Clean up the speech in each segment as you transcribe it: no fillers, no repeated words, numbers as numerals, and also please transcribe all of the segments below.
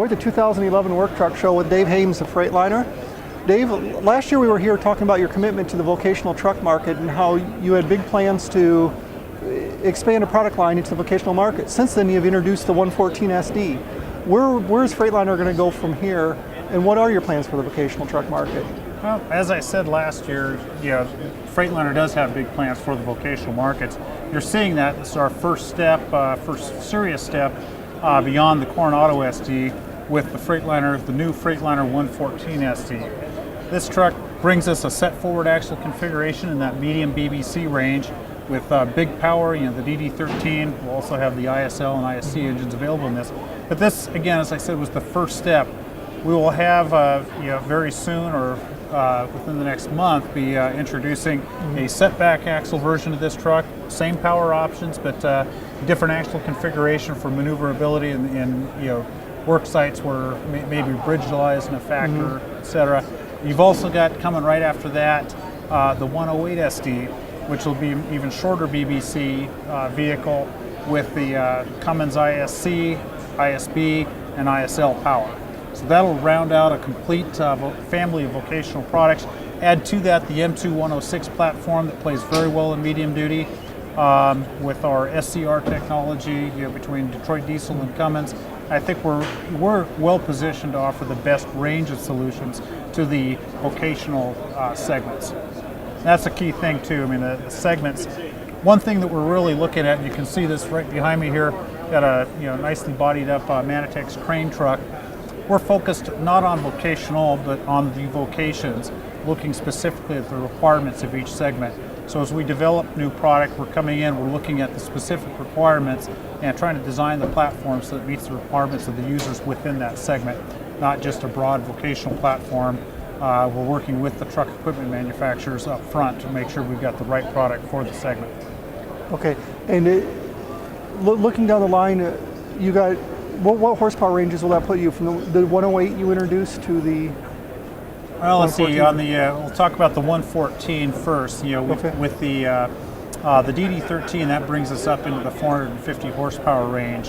We're at the 2011 Work Truck Show with Dave Hames of Freightliner. Dave, last year we were here talking about your commitment to the vocational truck market and how you had big plans to expand a product line into the vocational market. Since then you've introduced the 114 SD. Where is Freightliner going to go from here, and what are your plans for the vocational truck market? Well, as I said last year, Freightliner does have big plans for the vocational markets. You're seeing that. This is our first step, first serious step beyond the Coronado SD with the Freightliner, the new Freightliner 114 SD. This truck brings us a set forward axle configuration in that medium BBC range with big power, the DD13. We'll also have the ISL and ISC engines available in this. But this, again, as I said, was the first step. We will have, very soon or within the next month, be introducing a setback axle version of this truck. Same power options, but different axle configuration for maneuverability in work sites where maybe bridge delay isn't a factor, etc. You've also got coming right after that the 108 SD, which will be even shorter BBC vehicle with the Cummins ISC, ISB, and ISL power. So that'll round out a complete family of vocational products. Add to that the M2-106 platform that plays very well in medium duty with our SCR technology between Detroit Diesel and Cummins. I think we're well positioned to offer the best range of solutions to the vocational segments. That's a key thing too. I mean, the segments. One thing that we're really looking at, and you can see this right behind me here, got a nicely bodied up Manitex crane truck. We're focused not on vocational, but on the vocations, looking specifically at the requirements of each segment. So as we develop new product, we're coming in, we're looking at the specific requirements and trying to design the platform so that it meets the requirements of the users within that segment, not just a broad vocational platform. We're working with the truck equipment manufacturers up front to make sure we've got the right product for the segment. Okay, and looking down the line, you got, what horsepower ranges will that put you from the 108 you introduced to the Well, let's see, on the, we'll talk about the 114 first. With the DD13, that brings us up into the 450 horsepower range.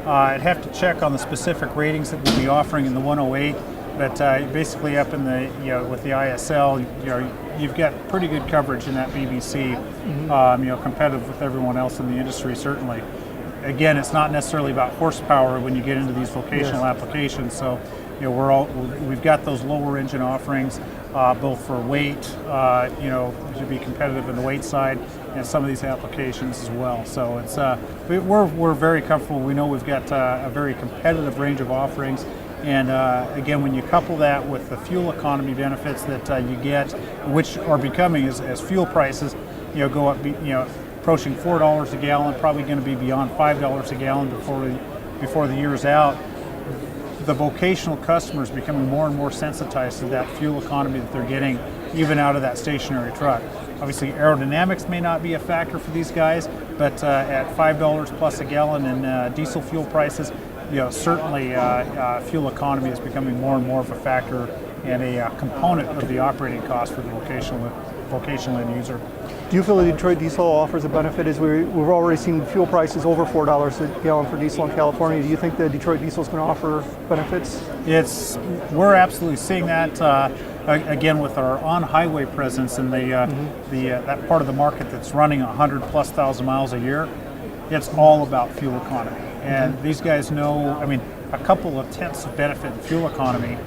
I'd have to check on the specific ratings that we'll be offering in the 108, but basically up in the, with the ISL, you've got pretty good coverage in that BBC, competitive with everyone else in the industry, certainly. Again, it's not necessarily about horsepower when you get into these vocational applications, so we've got those lower engine offerings, both for weight, to be competitive in the weight side, and some of these applications as well. So it's we're very comfortable. We know we've got a very competitive range of offerings, and again, when you couple that with the fuel economy benefits that you get, which are becoming as fuel prices, go up, approaching $4 a gallon, probably going to be beyond $5 a gallon before the year's out. The vocational customers becoming more and more sensitized to that fuel economy that they're getting even out of that stationary truck. Obviously aerodynamics may not be a factor for these guys, but at $5 plus a gallon in diesel fuel prices, certainly fuel economy is becoming more and more of a factor and a component of the operating cost for the vocational end user. Do you feel that Detroit Diesel offers a benefit? As we've already seen fuel prices over $4 a gallon for diesel in California. Do you think that Detroit Diesel is going to offer benefits? We're absolutely seeing that again with our on-highway presence in that part of the market that's running 100,000+ miles a year. It's all about fuel economy, and these guys know. I mean, a couple of tenths of benefit in fuel economy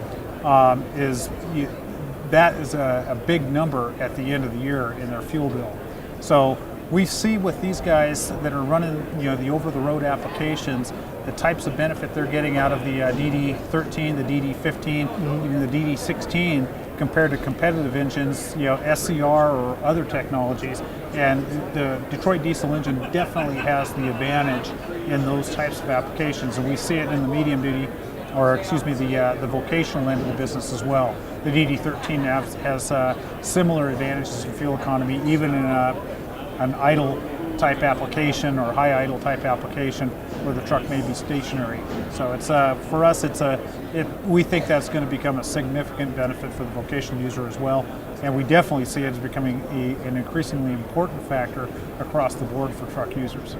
that is a big number at the end of the year in their fuel bill. So we see with these guys that are running, the over-the-road applications, the types of benefit they're getting out of the DD13, the DD15, even the DD16, compared to competitive engines, SCR or other technologies. And the Detroit Diesel engine definitely has the advantage in those types of applications, and we see it in the medium duty, or excuse me, the vocational end of the business as well. The DD13 has similar advantages in fuel economy, even in an idle type application or high idle type application where the truck may be stationary. So it's for us, we think that's going to become a significant benefit for the vocational user as well, and we definitely see it as becoming an increasingly important factor across the board for truck users.